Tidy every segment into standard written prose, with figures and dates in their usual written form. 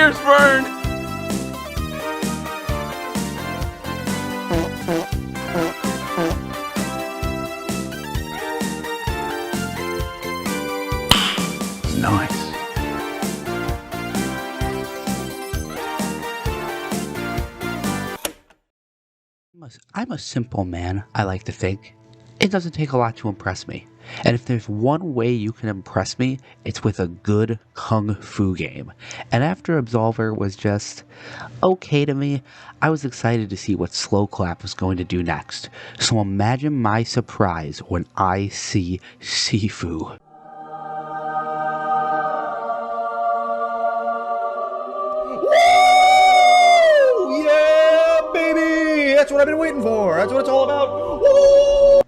ears burn! Nice. I'm a simple man, I like to think. It doesn't take a lot to impress me. And if there's one way you can impress me, it's with a good kung fu game. And after Absolver was just okay to me, I was excited to see what Slow Clap was going to do next. So imagine my surprise when I see Sifu. Woo! Yeah, baby! That's what I've been waiting for. That's what it's all about. Woo!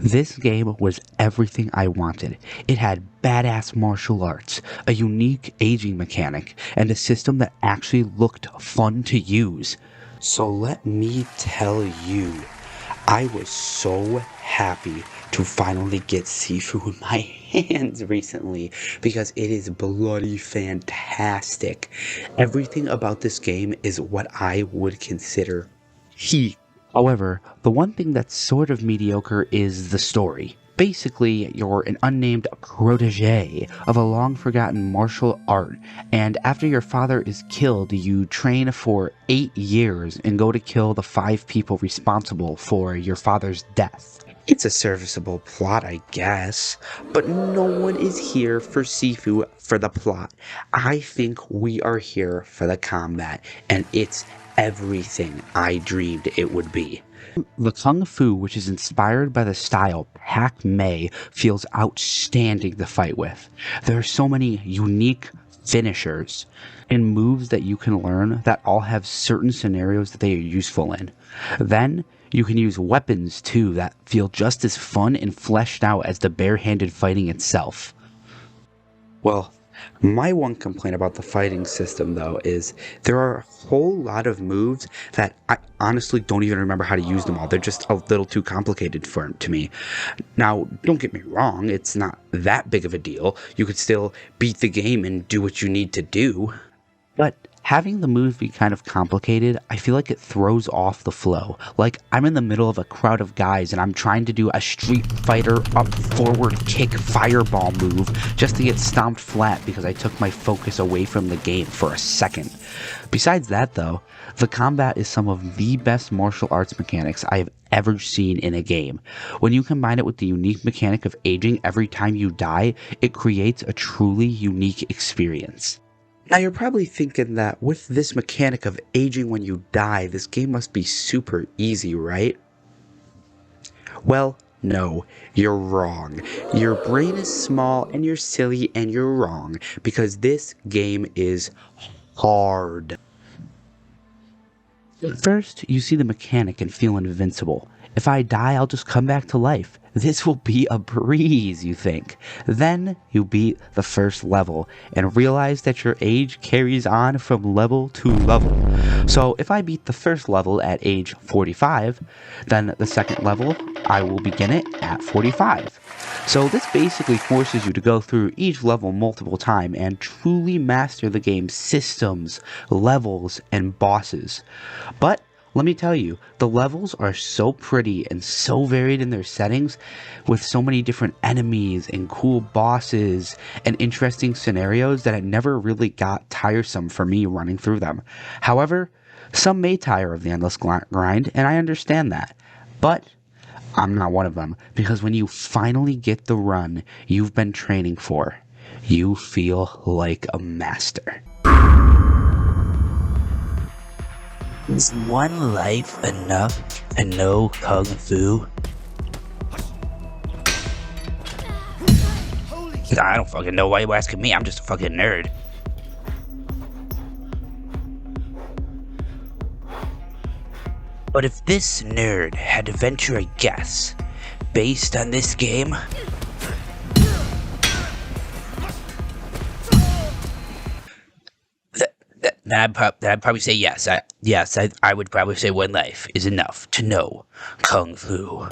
This game was everything I wanted. It had badass martial arts, a unique aging mechanic, and a system that actually looked fun to use. So let me tell you, I was so happy to finally get Sifu in my hands recently because it is bloody fantastic. Everything about this game is what I would consider peak. However, the one thing that's sort of mediocre is the story. Basically, you're an unnamed protege of a long-forgotten martial art, and after your father is killed, you train for 8 years and go to kill the 5 people responsible for your father's death. It's a serviceable plot, I guess, but no one is here for Sifu for the plot. I think we are here for the combat, and it's everything I dreamed it would be. The Kung Fu, which is inspired by the style Pak Mei, feels outstanding to fight with. There are so many unique finishers and moves that you can learn that all have certain scenarios that they are useful in. Then you can use weapons too that feel just as fun and fleshed out as the barehanded fighting itself. Well, my one complaint about the fighting system, though, is there are a whole lot of moves that I honestly don't even remember how to use them all. They're just a little too complicated to me. Now, don't get me wrong, it's not that big of a deal. You could still beat the game and do what you need to do. But having the moves be kind of complicated, I feel like it throws off the flow. Like, I'm in the middle of a crowd of guys and I'm trying to do a Street Fighter up forward kick fireball move just to get stomped flat because I took my focus away from the game for a second. Besides that though, the combat is some of the best martial arts mechanics I have ever seen in a game. When you combine it with the unique mechanic of aging every time you die, it creates a truly unique experience. Now you're probably thinking that with this mechanic of aging when you die, this game must be super easy, right? Well, no, you're wrong. Your brain is small and you're silly and you're wrong because this game is hard. First, you see the mechanic and feel invincible. If I die, I'll just come back to life. This will be a breeze, you think. Then you beat the first level and realize that your age carries on from level to level. So if I beat the first level at age 45, then the second level, I will begin it at 45. So this basically forces you to go through each level multiple times and truly master the game's systems, levels, and bosses. But let me tell you, the levels are so pretty and so varied in their settings, with so many different enemies and cool bosses and interesting scenarios that it never really got tiresome for me running through them. However, some may tire of the endless grind, and I understand that. But I'm not one of them, because when you finally get the run you've been training for, you feel like a master. Is one life enough to know Kung Fu? I don't fucking know why you're asking me, I'm just a fucking nerd. But if this nerd had to venture a guess based on this game, then I'd probably say yes. I would probably say one life is enough to know Kung Fu.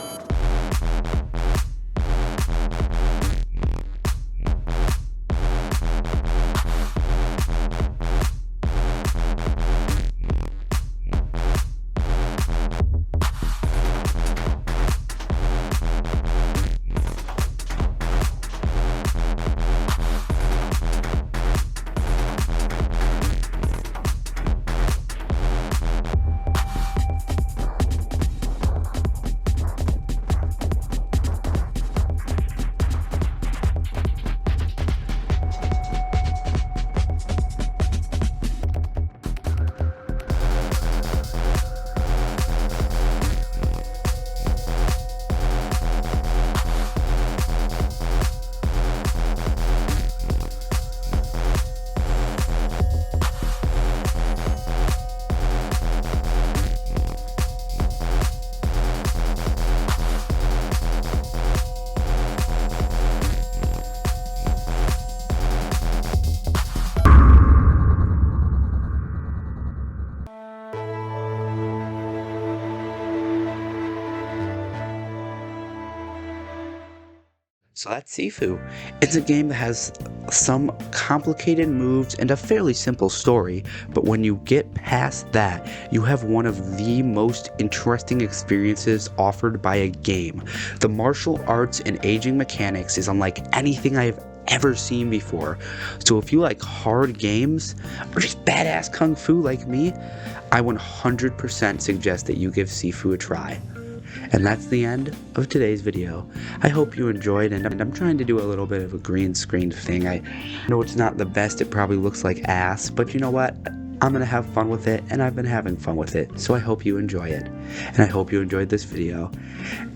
So that's Sifu. It's a game that has some complicated moves and a fairly simple story, but when you get past that, you have one of the most interesting experiences offered by a game. The martial arts and aging mechanics is unlike anything I have ever seen before. So if you like hard games or just badass kung fu like me, I 100% suggest that you give Sifu a try. And that's the end of today's video. I hope you enjoyed, and I'm trying to do a little bit of a green screen thing. I know it's not the best, it probably looks like ass, but you know what? I'm gonna have fun with it, and I've been having fun with it, so I hope you enjoy it. And I hope you enjoyed this video,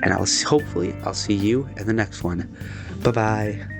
and hopefully I'll see you in the next one. Bye-bye.